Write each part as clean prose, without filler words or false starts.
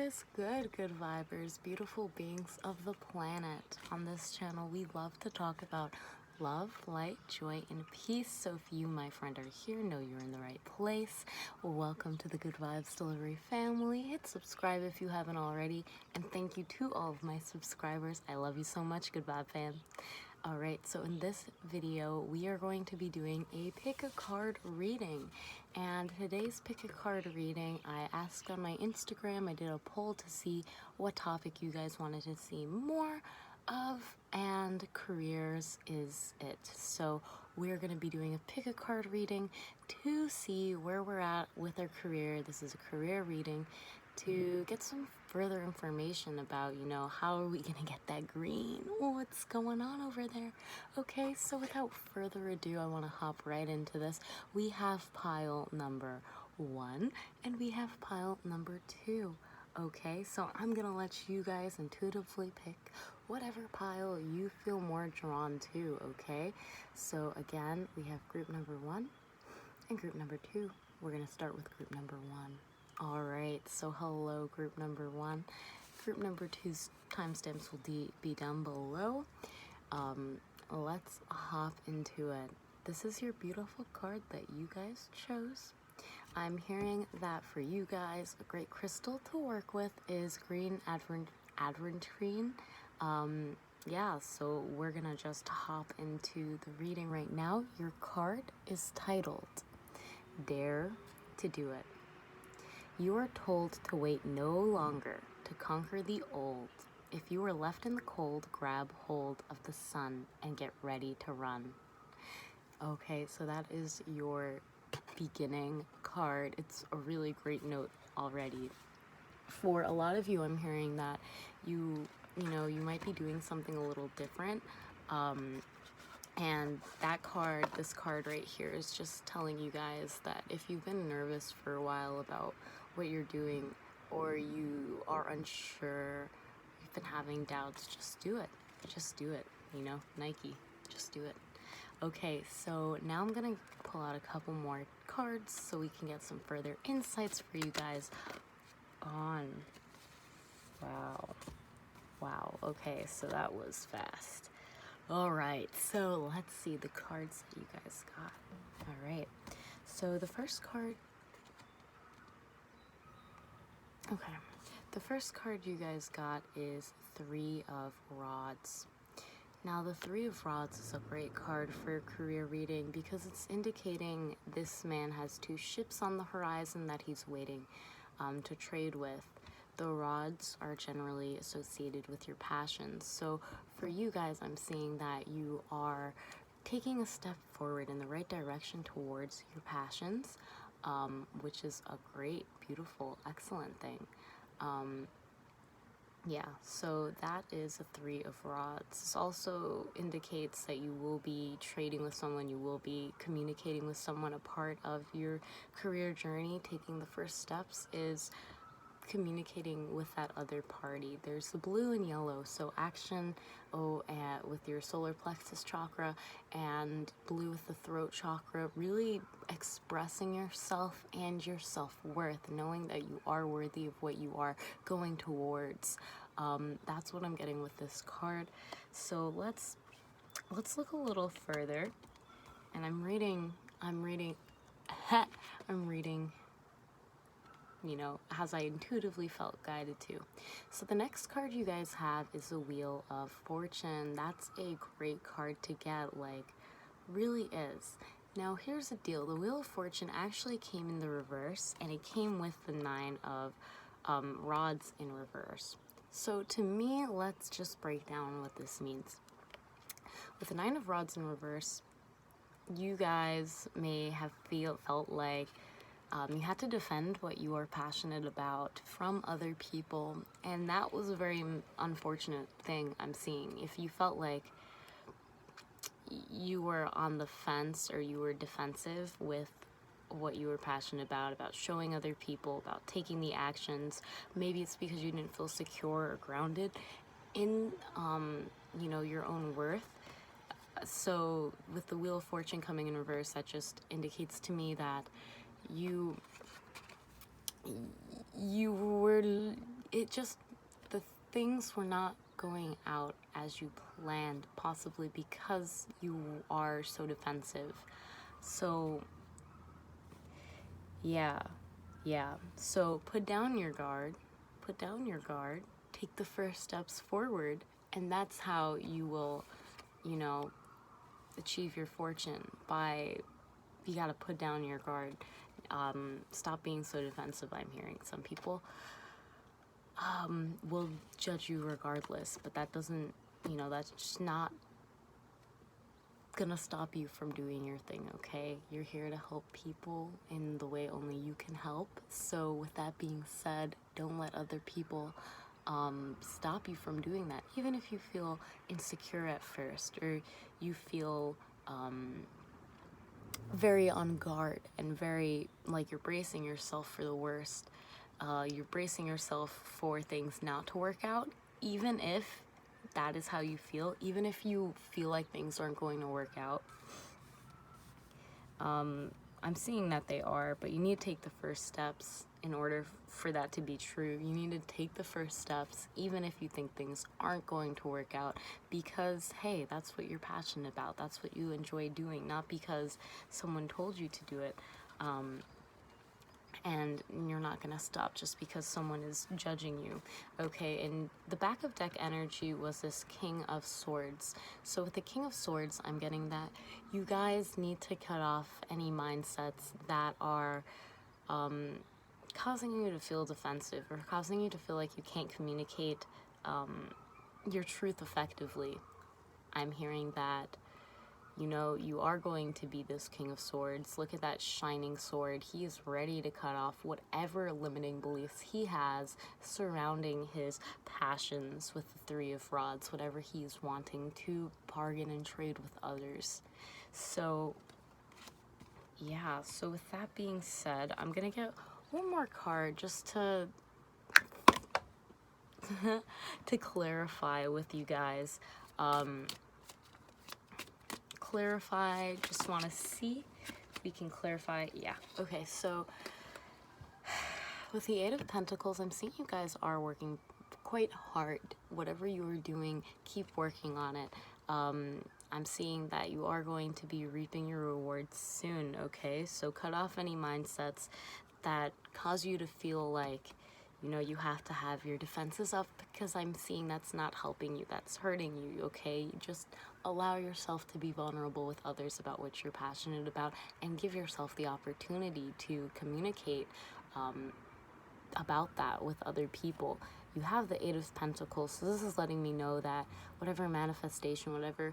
is good, good vibers, beautiful beings of the planet. On this channel, we love to talk about love, light, joy, and peace. So if you, my friend, are here, know you're in the right place. Welcome to the Good Vibes Delivery family. Hit subscribe if you haven't already. And thank you to all of my subscribers. I love you so much, Good Vibe fam. Alright, so in this video, we are going to be doing a pick a card reading. And today's pick a card reading, I asked on my Instagram, I did a poll to see what topic you guys wanted to see more of, and careers is it. So we're going to be doing a pick a card reading to see where we're at with our career. This is a career reading to get some further information about, how are we going to get that green? What's going on over there? Okay, so without further ado, I want to hop right into this. We have pile number 1 and we have pile number 2. Okay, so I'm going to let you guys intuitively pick whatever pile you feel more drawn to, okay? So again, we have group number 1 and group number 2. We're going to start with group number 1. Alright, so hello group number 1. Group number 2's timestamps will be down below. Let's hop into it. This is your beautiful card that you guys chose. I'm hearing that for you guys, a great crystal to work with is green adventurine. Yeah, so we're gonna just hop into the reading right now. Your card is titled, Dare to Do It. You are told to wait no longer to conquer the old. If you are left in the cold, grab hold of the sun and get ready to run. Okay, so that is your beginning card. It's a really great note already. For a lot of you, I'm hearing that you might be doing something a little different. And this card right here is just telling you guys that if you've been nervous for a while about what you're doing, or you are unsure, you've been having doubts, just do it. Just do it, Nike, just do it. Okay, so now I'm gonna pull out a couple more cards so we can get some further insights for you guys on. Wow, okay, so that was fast. Alright, so let's see the cards that you guys got. Alright, so the first card you guys got is 3 of Rods. Now the 3 of Rods is a great card for a career reading because it's indicating this man has 2 ships on the horizon that he's waiting to trade with. The rods are generally associated with your passions. So for you guys, I'm seeing that you are taking a step forward in the right direction towards your passions, which is a great, beautiful, excellent thing. Yeah, so that is a 3 of Rods. This also indicates that you will be trading with someone, you will be communicating with someone. A part of your career journey, taking the first steps, is communicating with that other party. There's the blue and yellow, so action with your solar plexus chakra, and blue with the throat chakra, really expressing yourself and your self-worth, knowing that you are worthy of what you are going towards. That's what I'm getting with this card. So let's look a little further, and I'm reading as I intuitively felt guided to. So the next card you guys have is the Wheel of Fortune. That's a great card to get, really is. Now here's the deal. The Wheel of Fortune actually came in the reverse, and it came with the 9 of Rods in reverse. So to me, let's just break down what this means. With the 9 of Rods in reverse, you guys may have felt like you had to defend what you are passionate about from other people, and that was a very unfortunate thing I'm seeing. If you felt like you were on the fence or you were defensive with what you were passionate about showing other people, about taking the actions, maybe it's because you didn't feel secure or grounded in your own worth. So with the Wheel of Fortune coming in reverse, that just indicates to me that the things were not going out as you planned, possibly because you are so defensive. So yeah, so put down your guard, take the first steps forward, and that's how you will, you know, achieve your fortune. You gotta put down your guard. Stop being so defensive. I'm hearing some people will judge you regardless, but that doesn't, that's just not gonna stop you from doing your thing, okay? You're here to help people in the way only you can help. So with that being said, don't let other people stop you from doing that, even if you feel insecure at first, or you feel very on guard and very like you're bracing yourself for the worst. You're bracing yourself for things not to work out, even if that is how you feel, even if you feel like things aren't going to work out. I'm seeing that they are, but you need to take the first steps in order for that to be true. You need to take the first steps, even if you think things aren't going to work out, because, hey, that's what you're passionate about. That's what you enjoy doing, not because someone told you to do it. And you're not going to stop just because someone is judging you, okay? And the back of deck energy was this King of Swords. So with the King of Swords, I'm getting that you guys need to cut off any mindsets that are causing you to feel defensive, or causing you to feel like you can't communicate your truth effectively. I'm hearing that, you are going to be this King of Swords. Look at that shining sword. He is ready to cut off whatever limiting beliefs he has surrounding his passions with the Three of Rods, whatever he's wanting to bargain and trade with others. So, yeah, so with that being said, I'm going to get one more card just to to clarify with you guys. Just want to see if we can clarify. Yeah, okay, so with the Eight of Pentacles, I'm seeing you guys are working quite hard. Whatever you are doing, keep working on it. I'm seeing that you are going to be reaping your rewards soon, okay? So cut off any mindsets that cause you to feel like, you have to have your defenses up, because I'm seeing that's not helping you, that's hurting you, okay? Just allow yourself to be vulnerable with others about what you're passionate about, and give yourself the opportunity to communicate about that with other people. You have the Eight of Pentacles, so this is letting me know that whatever manifestation, whatever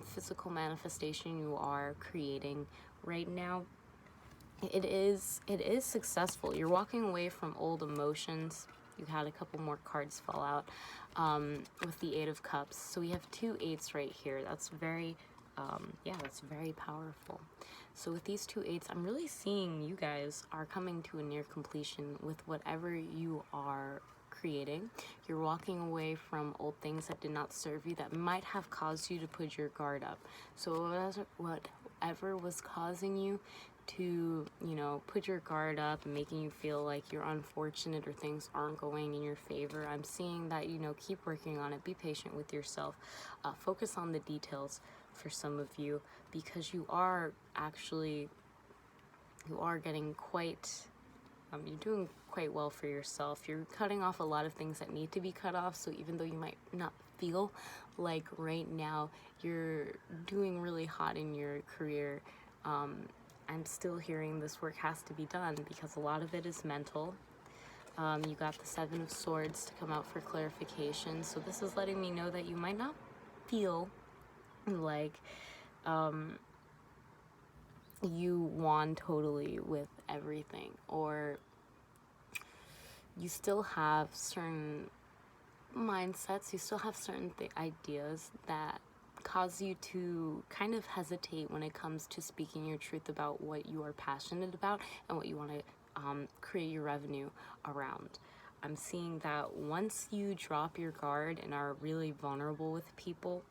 physical manifestation you are creating right now, it is successful. You're walking away from old emotions. You had a couple more cards fall out with the Eight of Cups. So we have two eights right here. That's very, that's very powerful. So with these two eights, I'm really seeing you guys are coming to a near completion with whatever you are creating. You're walking away from old things that did not serve you, that might have caused you to put your guard up. So whatever was causing you to, put your guard up and making you feel like you're unfortunate or things aren't going in your favor, I'm seeing that, keep working on it. Be patient with yourself. Focus on the details for some of you, because you are getting quite, you're doing quite well for yourself. You're cutting off a lot of things that need to be cut off, so even though you might not feel like right now you're doing really hot in your career, I'm still hearing this work has to be done, because a lot of it is mental. You got the Seven of Swords to come out for clarification. So this is letting me know that you might not feel like you won totally with everything, or you still have certain mindsets, you still have certain ideas that cause you to kind of hesitate when it comes to speaking your truth about what you are passionate about and what you want to create your revenue around. I'm seeing that once you drop your guard and are really vulnerable with people,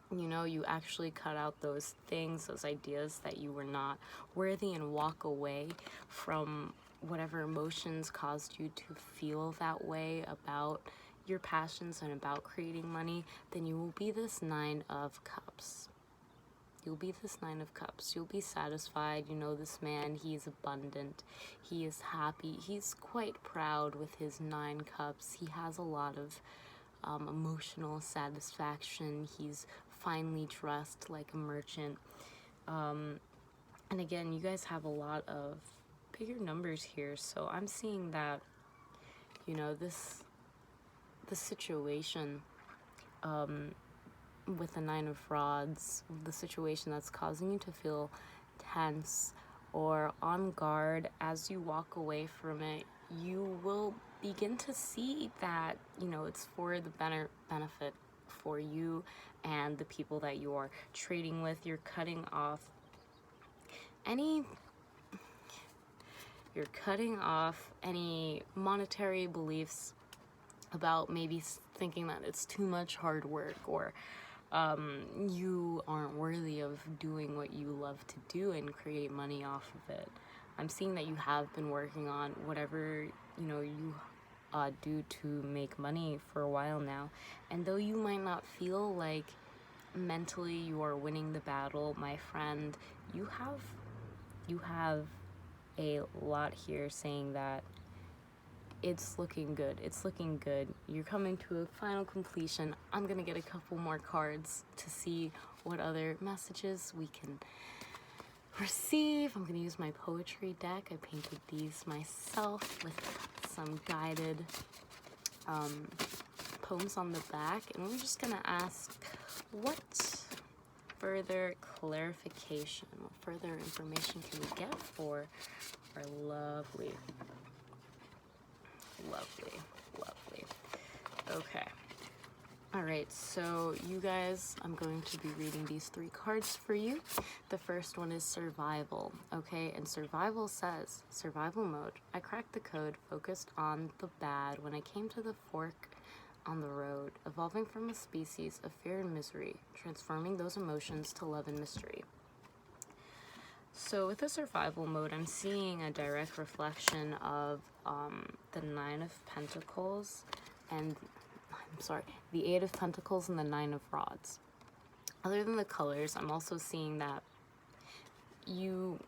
you actually cut out those things, those ideas that you were not worthy, and walk away from whatever emotions caused you to feel that way about your passions and about creating money, then you will be this Nine of Cups. You'll be this Nine of Cups. You'll be satisfied. You know, this man, he is abundant. He is happy. He's quite proud with his 9 cups. He has a lot of emotional satisfaction. He's finely dressed like a merchant. And again, you guys have a lot of bigger numbers here. So I'm seeing that, you know, this situation, with the 9 of Rods, the situation that's causing you to feel tense or on guard, as you walk away from it, you will begin to see that, you know, it's for the benefit for you and the people that you are trading with. You're cutting off any monetary beliefs about maybe thinking that it's too much hard work, or you aren't worthy of doing what you love to do and create money off of it. I'm seeing that you have been working on whatever, you know, you do to make money for a while now. And though you might not feel like mentally you are winning the battle, my friend, you have a lot here saying that it's looking good. It's looking good. You're coming to a final completion. I'm gonna get a couple more cards to see what other messages we can receive. I'm gonna use my poetry deck. I painted these myself with some guided poems on the back, and we're just gonna ask, what further clarification, what further information can we get for our lovely, okay. All right, so you guys, I'm going to be reading these 3 cards for you. The first one is survival, okay? And survival says, survival mode. I cracked the code, focused on the bad when I came to the fork on the road, evolving from a species of fear and misery, transforming those emotions to love and mystery. So with the survival mode, I'm seeing a direct reflection of the 9 of Pentacles and, the 8 of Pentacles and the 9 of Rods. Other than the colors, I'm also seeing that you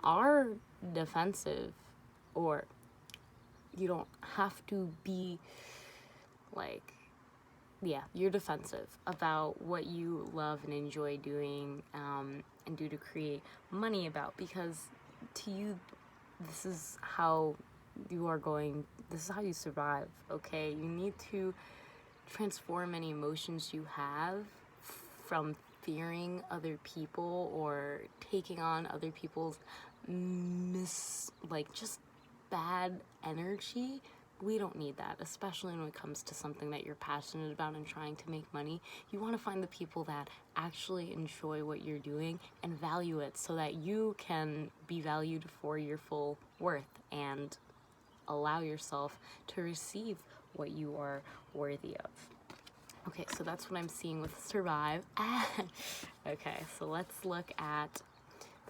are defensive, or you don't have to be like, yeah, you're defensive about what you love and enjoy doing and do to create money about, because to you, this is how you survive, okay? You need to transform any emotions you have from fearing other people or taking on other people's just bad energy. We don't need that, especially when it comes to something that you're passionate about and trying to make money. You want to find the people that actually enjoy what you're doing and value it, so that you can be valued for your full worth and allow yourself to receive what you are worthy of. Okay, so that's what I'm seeing with survive. Okay, so let's look at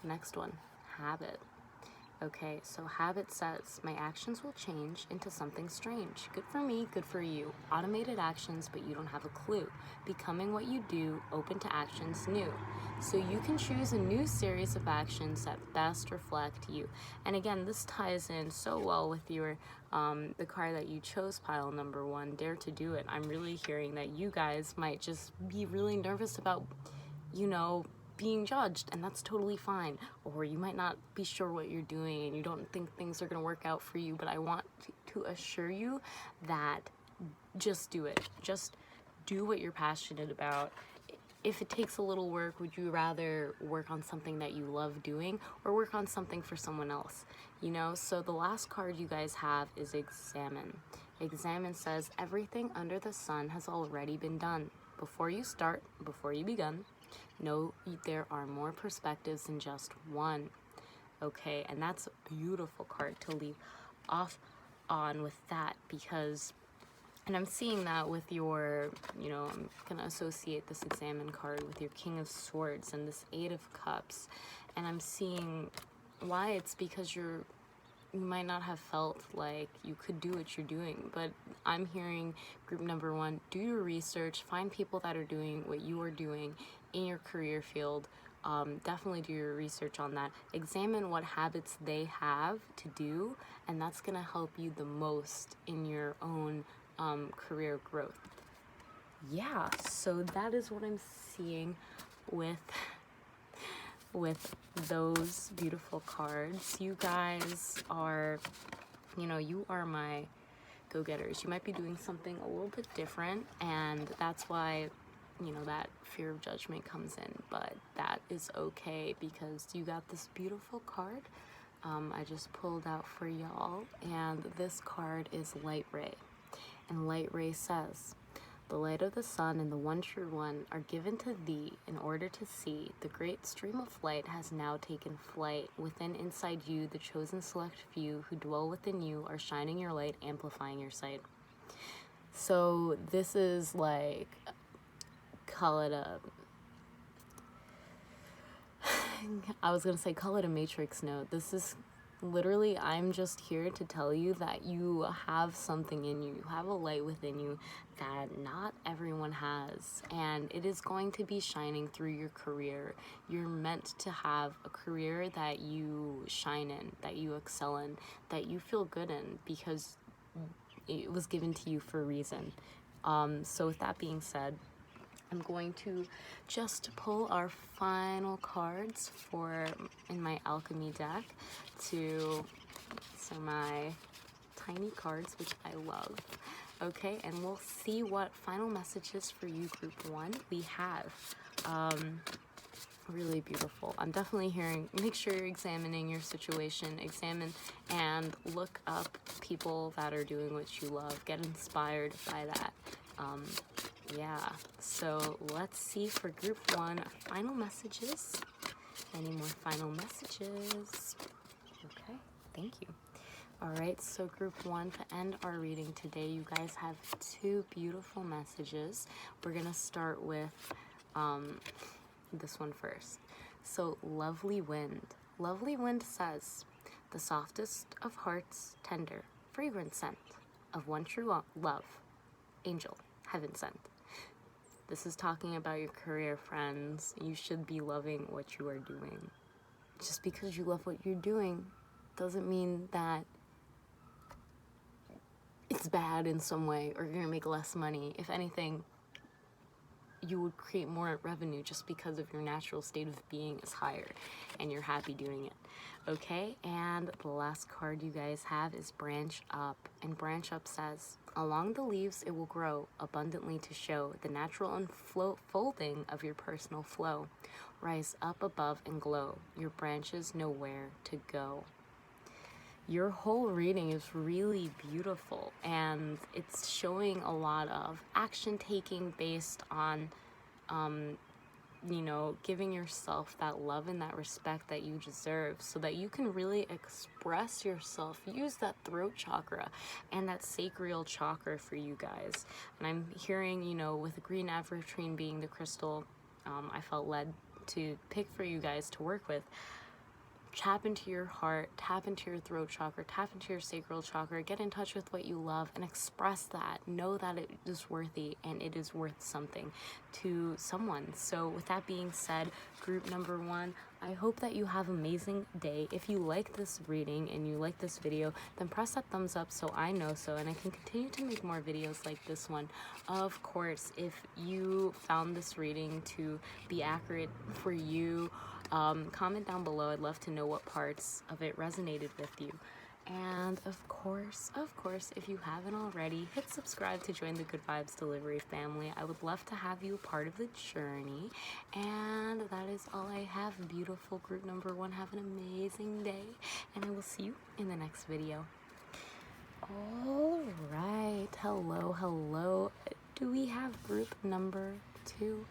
the next one, habit. Okay, so habit says, my actions will change into something strange. Good for me, good for you. Automated actions, but you don't have a clue. Becoming what you do, open to actions new. So you can choose a new series of actions that best reflect you. And again, this ties in so well with your the card that you chose, pile number 1, Dare to Do It. I'm really hearing that you guys might just be really nervous about, you know, being judged, and that's totally fine. Or you might not be sure what you're doing and you don't think things are going to work out for you, but I want to assure you that just do it. Just do what you're passionate about. If it takes a little work, would you rather work on something that you love doing or work on something for someone else? You know, so the last card you guys have is Examine. Examine says, everything under the sun has already been done. Before you start, before you begun, know there are more perspectives than just one. Okay, and that's a beautiful card to leave off on with that, because, and I'm seeing that with your, you know, I'm gonna associate this Examine card with your King of Swords and this 8 of Cups, and I'm seeing why. It's because you're you might not have felt like you could do what you're doing, but I'm hearing group number one, do your research, find people that are doing what you are doing in your career field. Definitely do your research on that. Examine what habits they have to do, and that's going to help you the most in your own career growth. Yeah, so that is what I'm seeing with those beautiful cards. You guys are, you are my go-getters. You might be doing something a little bit different, and that's why that fear of judgment comes in, but that is okay because you got this beautiful card I just pulled out for y'all, and this card is Light Ray. And Light Ray says, the light of the sun and the one true one are given to thee in order to see. The great stream of light has now taken flight. Within, inside you, the chosen select few who dwell within you are shining your light, amplifying your sight. So this is like, call it a, I was going to say call it a matrix note. This is literally, I'm just here to tell you that you have something in you. You have a light within you that not everyone has, and it is going to be shining through your career. You're meant to have a career that you shine in, that you excel in, that you feel good in, because it was given to you for a reason. So with that being said, I'm going to just pull our final cards in my alchemy deck. These are my tiny cards, which I love. Okay, and we'll see what final messages for you, group one, we have. Really beautiful. I'm definitely hearing, make sure you're examining your situation, examine and look up people that are doing what you love. Get inspired by that. Yeah, so let's see for group one, final messages. Any more final messages? Okay, thank you. All right, so group one, to end our reading today, you guys have two beautiful messages. We're gonna start with this one first. So Lovely Wind. Lovely Wind says, the softest of hearts, tender, fragrant scent of one true love, angel, heaven sent. This is talking about your career, friends. You should be loving what you are doing. Just because you love what you're doing doesn't mean that it's bad in some way or you're gonna make less money. If anything, you would create more revenue just because of your natural state of being is higher and you're happy doing it. Okay, and the last card you guys have is Branch Up. And Branch Up says, along the leaves it will grow abundantly to show the natural unfolding of your personal flow. Rise up above and glow. Your branches know where to go. Your whole reading is really beautiful, and it's showing a lot of action taking based on giving yourself that love and that respect that you deserve so that you can really express yourself. Use that throat chakra and that sacral chakra for you guys. And I'm hearing, with the green aventurine being the crystal I felt led to pick for you guys to work with. Tap into your heart, tap into your throat chakra, tap into your sacral chakra, get in touch with what you love and express that. Know that it is worthy and it is worth something to someone. So with that being said, group number one, I hope that you have an amazing day. If you like this reading and you like this video, then press that thumbs up so I know so, and I can continue to make more videos like this one. Of course, if you found this reading to be accurate for you, comment down below. I'd love to know what parts of it resonated with you. And of course, if you haven't already, hit subscribe to join the Good Vibes Delivery family. I would love to have you a part of the journey. And that is all I have. Beautiful group number one. Have an amazing day, and I will see you in the next video. All right. Hello. Do we have group number two?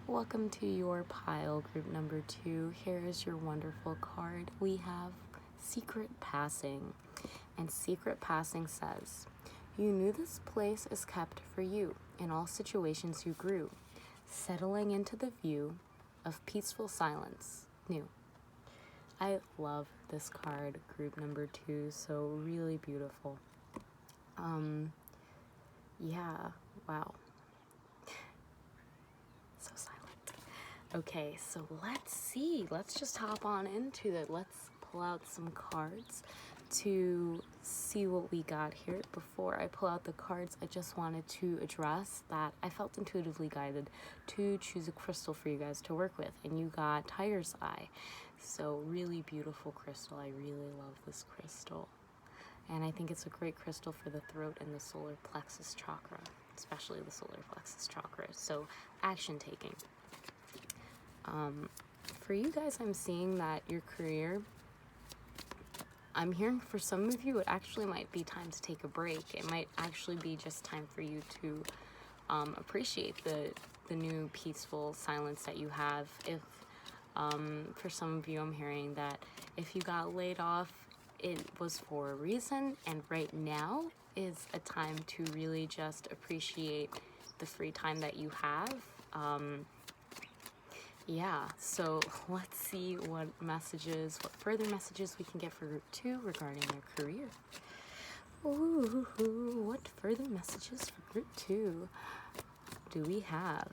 Welcome to your pile, group number two. Here is your wonderful card. We have Secret Passing. And Secret Passing says, you knew this place is kept for you. In all situations you grew, settling into the view of peaceful silence new. I love this card, group number 2, so really beautiful. Yeah, wow. So silent. Okay, so let's see. Let's just hop on into it. Let's pull out some cards to see what we got here. Before I pull out the cards, I just wanted to address that I felt intuitively guided to choose a crystal for you guys to work with, and you got Tiger's Eye. So really beautiful crystal. I really love this crystal. And I think it's a great crystal for the throat and the solar plexus chakra, especially the solar plexus chakra. So action taking. For you guys, I'm seeing that your career, I'm hearing for some of you, it actually might be time to take a break. It might actually be just time for you to appreciate the new peaceful silence that you have. If for some of you, I'm hearing that if you got laid off, it was for a reason, and right now is a time to really just appreciate the free time that you have. Yeah, so let's see what further messages we can get for group 2 regarding their career. Ooh, what further messages for group 2 do we have?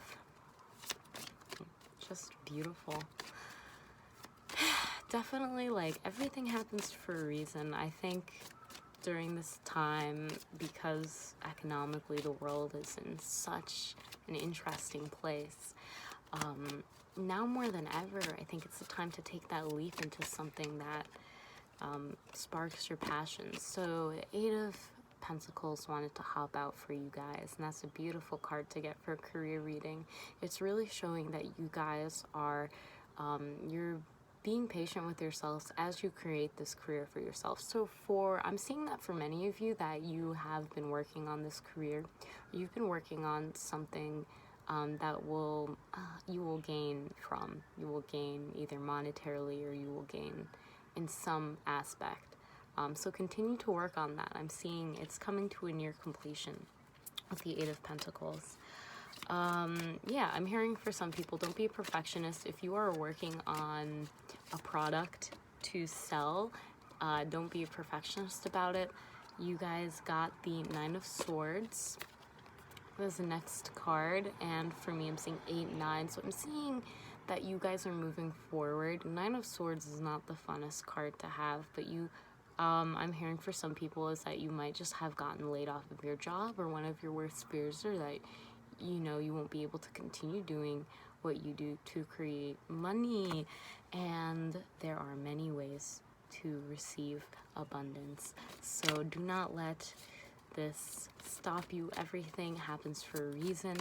Just beautiful. Definitely, like, everything happens for a reason. I think during this time, because economically the world is in such an interesting place, now more than ever, I think it's the time to take that leap into something that sparks your passion. So the 8 of Pentacles wanted to hop out for you guys, and that's a beautiful card to get for a career reading. It's really showing that you guys are, you're being patient with yourselves as you create this career for yourself. So I'm seeing that for many of you, that you have been working on this career. You've been working on something that you will gain from. You will gain either monetarily, or you will gain in some aspect. So continue to work on that. I'm seeing it's coming to a near completion with the 8 of Pentacles. Yeah, I'm hearing for some people, don't be a perfectionist. If you are working on a product to sell, don't be a perfectionist about it. You guys got the 9 of Swords. There's the next card, and for me, I'm seeing 8, 9. So I'm seeing that you guys are moving forward. 9 of Swords is not the funnest card to have, but I'm hearing for some people is that you might just have gotten laid off of your job, or one of your worst fears are that you won't be able to continue doing what you do to create money. And there are many ways to receive abundance. So do not let this stop you. Everything happens for a reason.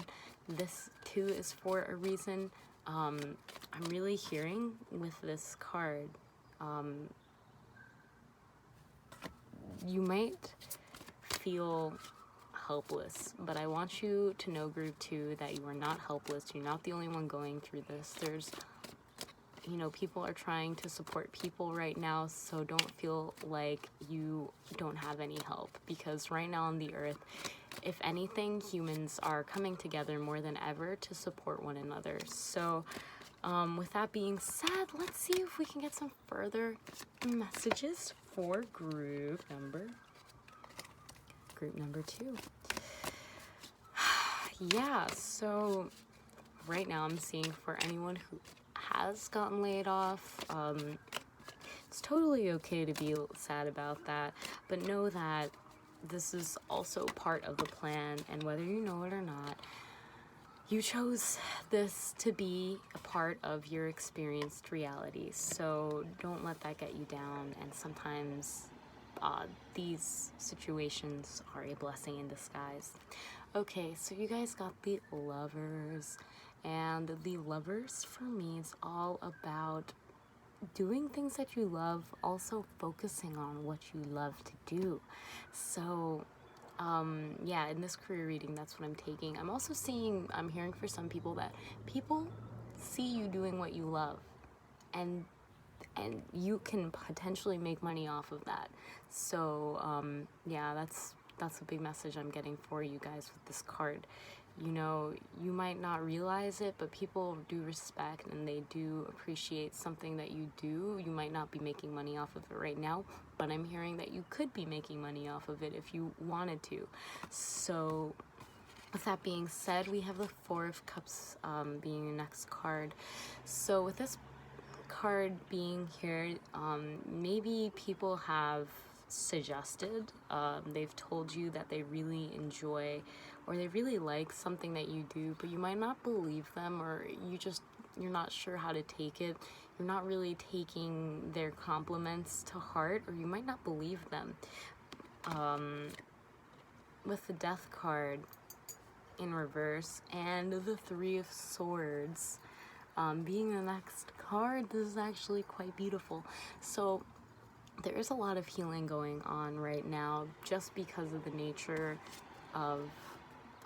This too is for a reason. I'm really hearing with this card, you might feel helpless, but I want you to know, group 2, that you are not helpless. You're not the only one going through this. There's, people are trying to support people right now, so don't feel like you don't have any help, because right now on the earth, if anything, humans are coming together more than ever to support one another. So with that being said, let's see if we can get some further messages for group number 2. Yeah, so right now I'm seeing for anyone who has gotten laid off, it's totally okay to be sad about that, but know that this is also part of the plan, and whether you know it or not, you chose this to be a part of your experienced reality. So don't let that get you down, and sometimes these situations are a blessing in disguise. Okay, so you guys got the Lovers, and the Lovers for me is all about doing things that you love, also focusing on what you love to do. So yeah, in this career reading, that's what I'm taking. I'm hearing for some people that people see you doing what you love, and you can potentially make money off of that. So yeah, that's a big message I'm getting for you guys with this card. You know, you might not realize it, but people do respect and they do appreciate something that you do. You might not be making money off of it right now, but I'm hearing that you could be making money off of it if you wanted to. So with that being said, we have the Four of Cups being the next card. So with this card being here, maybe people have suggested, they've told you that they really enjoy or they really like something that you do, but you might not believe them, or you're not sure how to take it. You're not really taking their compliments to heart, or you might not believe them. With the Death card in reverse and the Three of Swords being the next card, this is actually quite beautiful. So there is a lot of healing going on right now just because of the nature of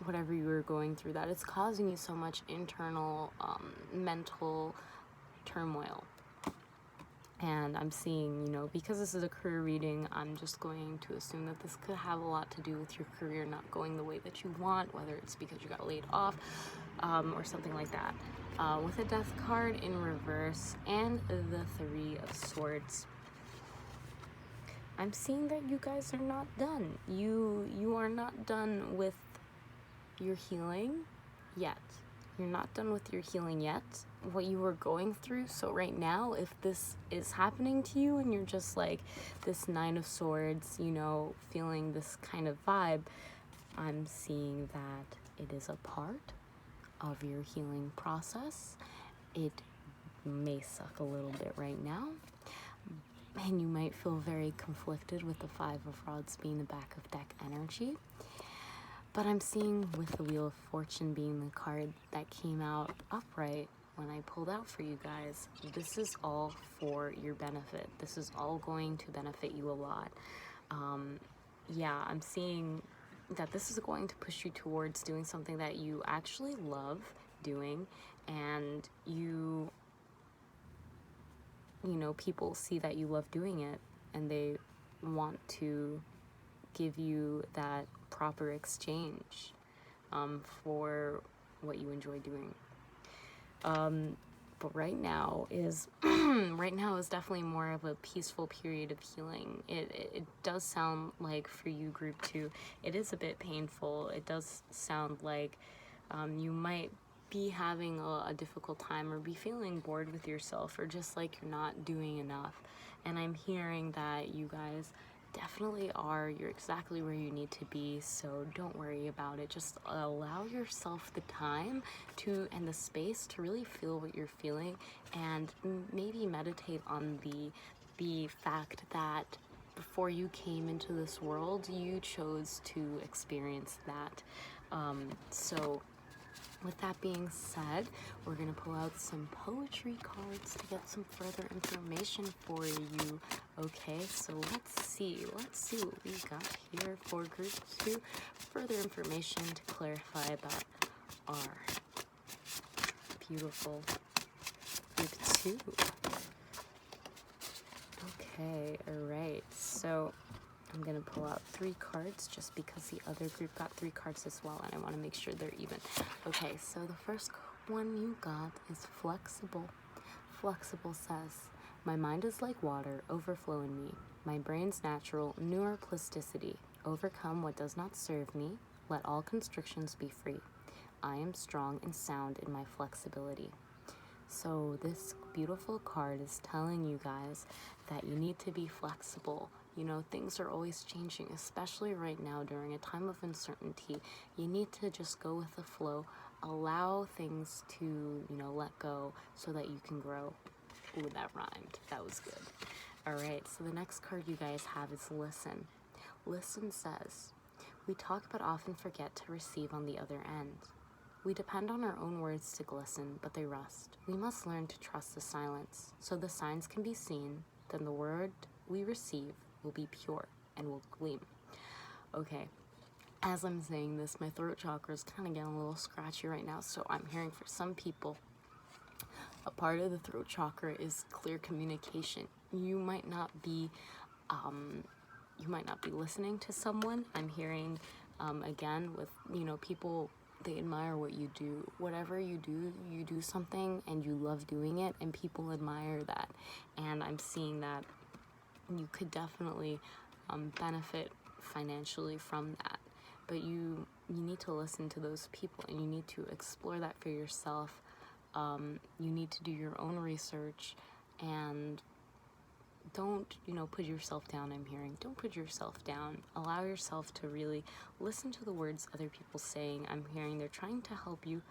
whatever you were going through, that it's causing you so much internal mental turmoil. And I'm seeing, you know, because this is a career reading, I'm just going to assume that this could have a lot to do with your career not going the way that you want, whether it's because you got laid off or something like that. With a Death card in reverse and the Three of Swords, I'm seeing that you guys are not done. You are not done with your healing yet. You're not done with your healing yet, what you were going through. So right now, if this is happening to you and you're just like this Nine of Swords, you know, feeling this kind of vibe, I'm seeing that it is a part of your healing process. It may suck a little bit right now, and you might feel very conflicted with the Five of Rods being the back of deck energy. But I'm seeing with the Wheel of Fortune being the card that came out upright when I pulled out for you guys, this is all for your benefit. This is all going to benefit you a lot. Yeah, I'm seeing that this is going to push you towards doing something that you actually love doing, and you know, people see that you love doing it and they want to give you that proper exchange for what you enjoy doing. But right now is definitely more of a peaceful period of healing. It does sound like for you, group 2, it is a bit painful. It does sound like you might be having a difficult time or be feeling bored with yourself, or just like you're not doing enough. And I'm hearing that you guys definitely are. You're exactly where you need to be, so don't worry about it. Just allow yourself the time to and the space to really feel what you're feeling, and maybe meditate on the fact that before you came into this world, you chose to experience that. So with that being said, we're going to pull out some poetry cards to get some further information for you. Okay, so let's see what we got here for group 2. Further information to clarify about our beautiful group 2. Okay, alright, so I'm going to pull out 3 cards just because the other group got 3 cards as well, and I want to make sure they're even. Okay, so the first one you got is Flexible. Flexible says, my mind is like water, overflow in me. My brain's natural neuroplasticity. Overcome what does not serve me. Let all constrictions be free. I am strong and sound in my flexibility. So this beautiful card is telling you guys that you need to be flexible. You know, things are always changing, especially right now during a time of uncertainty. You need to just go with the flow, allow things to, you know, let go so that you can grow. Ooh, that rhymed. That was good. All right, so the next card you guys have is Listen. Listen says, we talk but often forget to receive on the other end. We depend on our own words to glisten, but they rust. We must learn to trust the silence, so the signs can be seen, then the word we receive will be pure and will gleam. Okay, as I'm saying this, my throat chakra is kind of getting a little scratchy right now, so I'm hearing for some people, a part of the throat chakra is clear communication. You might not be listening to someone. I'm hearing, again, with, you know, people they admire what you do. Whatever you do something and you love doing it, and people admire that. And I'm seeing that you could definitely benefit financially from that. But you need to listen to those people, and you need to explore that for yourself. You need to do your own research, and don't, put yourself down. I'm hearing, don't put yourself down. Allow yourself to really listen to the words other people saying. I'm hearing they're trying to help you,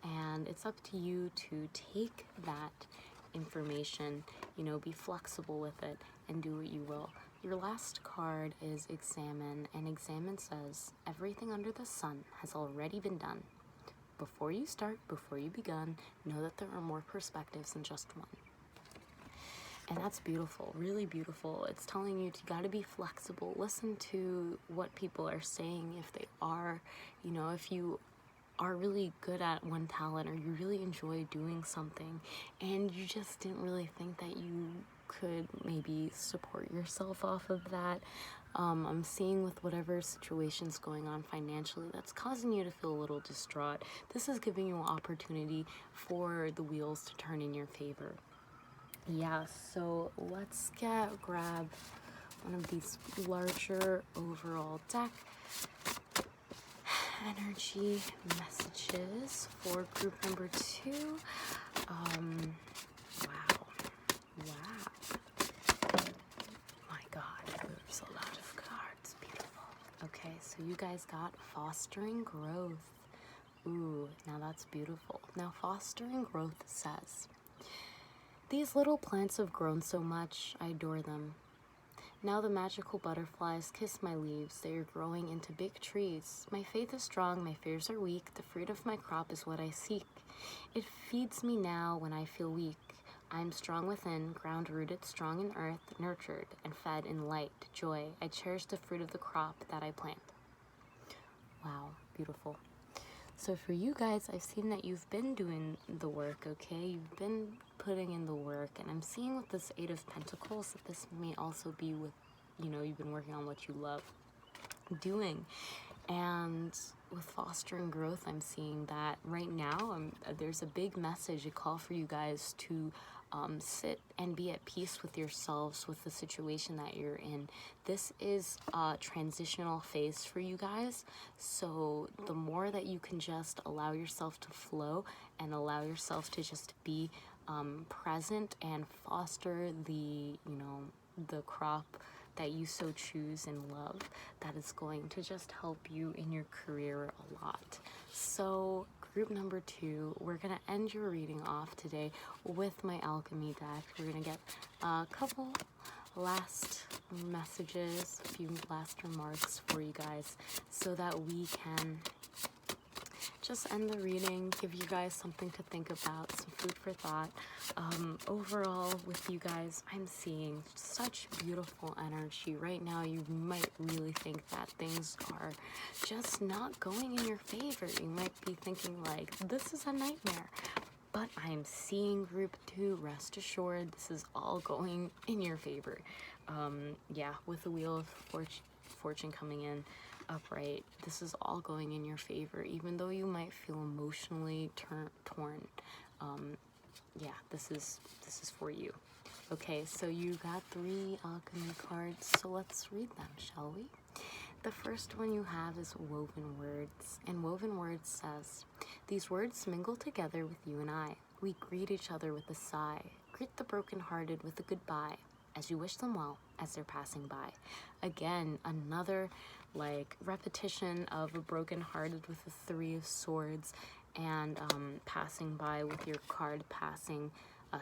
and it's up to you to take that information, be flexible with it and do what you will. Your last card is Examine, and Examine says, everything under the sun has already been done. Before you start, before you begin, know that there are more perspectives than just one. And that's beautiful, really beautiful. It's telling you got to be flexible. Listen to what people are saying. If they are, if you are really good at one talent, or you really enjoy doing something and you just didn't really think that you could maybe support yourself off of that. I'm seeing with whatever situation's going on financially that's causing you to feel a little distraught, this is giving you an opportunity for the wheels to turn in your favor. Yeah, so let's grab one of these larger overall deck energy messages for group number 2. Wow. My God, there's a lot of cards. Beautiful. Okay, so you guys got fostering growth. Ooh, now that's beautiful. Now fostering growth says, these little plants have grown so much, I adore them. Now the magical butterflies kiss my leaves. They are growing into big trees. My faith is strong, my fears are weak. The fruit of my crop is what I seek. It feeds me now when I feel weak. I am strong within, ground-rooted, strong in earth, nurtured and fed in light, joy. I cherish the fruit of the crop that I plant. Wow, beautiful. So for you guys, I've seen that you've been doing the work, okay? You've been putting in the work, and I'm seeing with this 8 of Pentacles that this may also be with, you've been working on what you love doing. And with fostering growth, I'm seeing that right now there's a big message, a call for you guys to sit and be at peace with yourselves, with the situation that you're in. This is a transitional phase for you guys, so the more that you can just allow yourself to flow and allow yourself to just be present and foster the crop that you so choose and love, that is going to just help you in your career a lot. So group number 2, we're gonna end your reading off today with my alchemy deck. We're gonna get a couple last messages, a few last remarks for you guys, so that we can just end the reading, give you guys something to think about, some food for thought. Overall, with you guys, I'm seeing such beautiful energy. Right now, you might really think that things are just not going in your favor. You might be thinking like, this is a nightmare. But I'm seeing group 2, rest assured, this is all going in your favor. Yeah, with the Wheel of Fortune coming in upright, this is all going in your favor, even though you might feel emotionally torn. Yeah, this is for you. Okay, so you got 3 alchemy cards, so let's read them, shall we? The first one you have is Woven Words, and Woven Words says, these words mingle together with you and I. We greet each other with a sigh, greet the brokenhearted with a goodbye, as you wish them well as they're passing by. Again, another repetition of a brokenhearted with the 3 of Swords, and passing by with your card passing,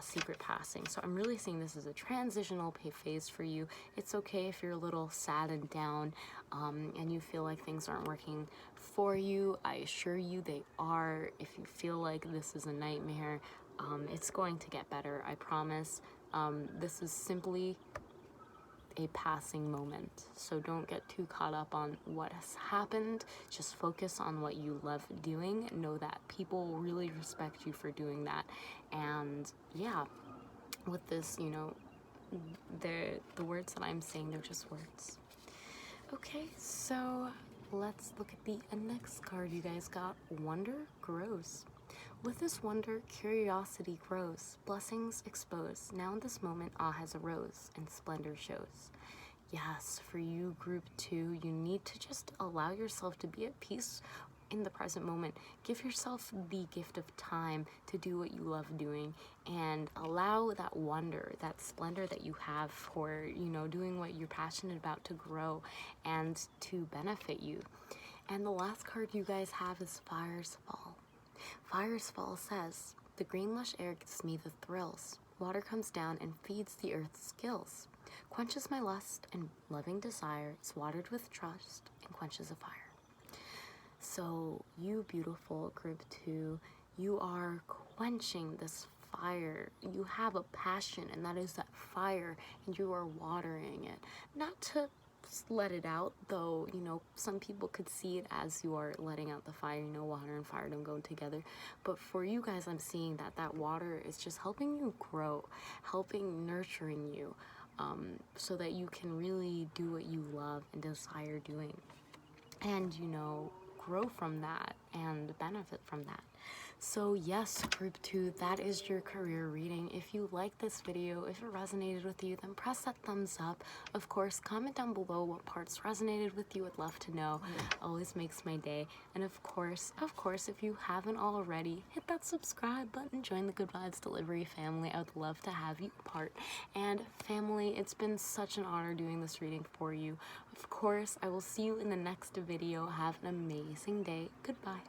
secret passing. So I'm really seeing this as a transitional phase for you. It's okay if you're a little sad and down, and you feel like things aren't working for you. I assure you they are. If you feel like this is a nightmare, it's going to get better, I promise. This is simply a passing moment, so don't get too caught up on what has happened. Just focus on what you love doing. Know that people really respect you for doing that. And yeah, with this, the words that I'm saying, they're just words. Okay, so let's look at the next card you guys got. Wonder grows. With this wonder, curiosity grows, blessings expose. Now in this moment, awe has arose, and splendor shows. Yes, for you, group 2, you need to just allow yourself to be at peace in the present moment. Give yourself the gift of time to do what you love doing, and allow that wonder, that splendor that you have for, doing what you're passionate about to grow and to benefit you. And the last card you guys have is Fire's Fall. Fire's Fall says, the green lush air gives me the thrills. Water comes down and feeds the earth's skills. Quenches my lust and loving desire, is watered with trust and quenches a fire. So you beautiful group 2, you are quenching this fire. You have a passion, and that is that fire, and you are watering it. Not to let it out, though, some people could see it as you are letting out the fire. Water and fire don't go together. But for you guys, I'm seeing that water is just helping you grow, nurturing you, so that you can really do what you love and desire doing. And, grow from that and benefit from that. So yes, group 2, that is your career reading. If you like this video, if it resonated with you, then press that thumbs up. Of course, comment down below what parts resonated with you. I'd love to know. Always makes my day. And of course, if you haven't already, hit that subscribe button. Join the Good Vibes Delivery family. I would love to have you part. And family, it's been such an honor doing this reading for you. Of course, I will see you in the next video. Have an amazing day. Goodbye.